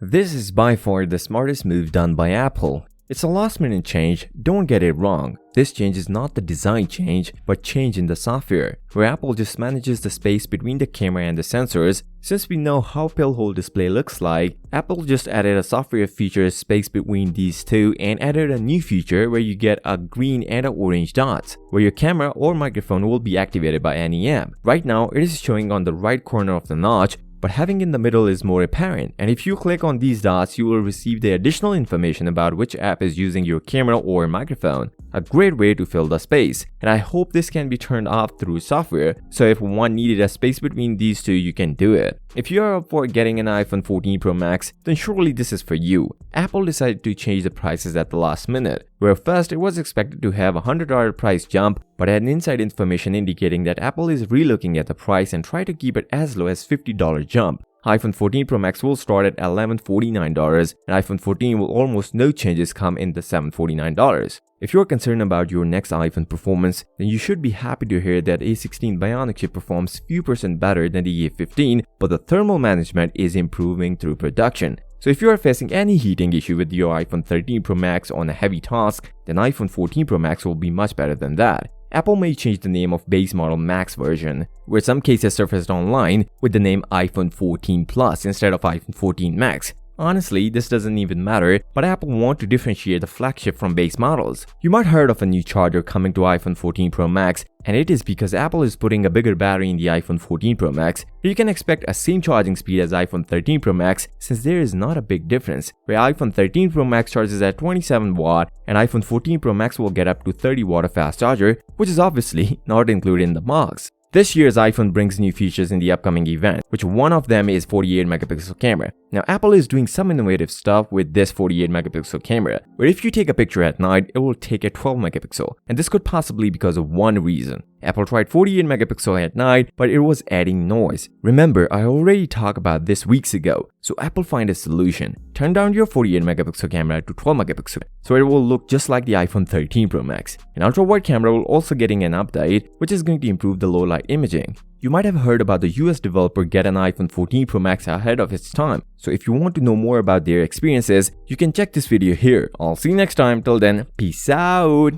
This is by far the smartest move done by Apple. It's a last-minute change, don't get it wrong. This change is not the design change, but change in the software, where Apple just manages the space between the camera and the sensors. Since we know how pill hole display looks like, Apple just added a software feature space between these two and added a new feature where you get a green and an orange dots, where your camera or microphone will be activated by any app. Right now, it is showing on the right corner of the notch, but having in the middle is more apparent, and if you click on these dots, you will receive the additional information about which app is using your camera or microphone. A great way to fill the space, and I hope this can be turned off through software, so if one needed a space between these two, you can do it. If you are up for getting an iPhone 14 Pro Max, then surely this is for you. Apple decided to change the prices at the last minute, where first it was expected to have a $100 price jump, but had inside information indicating that Apple is relooking at the price and try to keep it as low as $50 jump. iPhone 14 Pro Max will start at $1,149 and iPhone 14 will almost no changes come in the $749. If you're concerned about your next iPhone performance, then you should be happy to hear that A16 Bionic chip performs few percent better than the A15, but the thermal management is improving through production. So if you are facing any heating issue with your iPhone 13 Pro Max on a heavy task, then iPhone 14 Pro Max will be much better than that. Apple may change the name of base model Max version, where some cases surfaced online with the name iPhone 14 Plus instead of iPhone 14 Max. Honestly, this doesn't even matter, but Apple want to differentiate the flagship from base models. You might heard of a new charger coming to iPhone 14 Pro Max, and it is because Apple is putting a bigger battery in the iPhone 14 Pro Max. You can expect a same charging speed as iPhone 13 Pro Max since there is not a big difference, where iPhone 13 Pro Max charges at 27 watt and iPhone 14 Pro Max will get up to 30 watt of fast charger, which is obviously not included in the box. This year's iPhone brings new features in the upcoming event, which one of them is 48 megapixel camera. Now Apple is doing some innovative stuff with this 48 megapixel camera, where if you take a picture at night, it will take a 12 megapixel, and this could possibly be because of one reason. Apple tried 48 megapixel at night, but it was adding noise. Remember, I already talked about this weeks ago, so Apple find a solution. Turn down your 48 megapixel camera to 12 megapixel, so it will look just like the iPhone 13 Pro Max. An ultra-wide camera will also getting an update, which is going to improve the low light imaging. You might have heard about the US developer get an iPhone 14 Pro Max ahead of its time, so if you want to know more about their experiences, you can check this video here. I'll see you next time. Till then, peace out!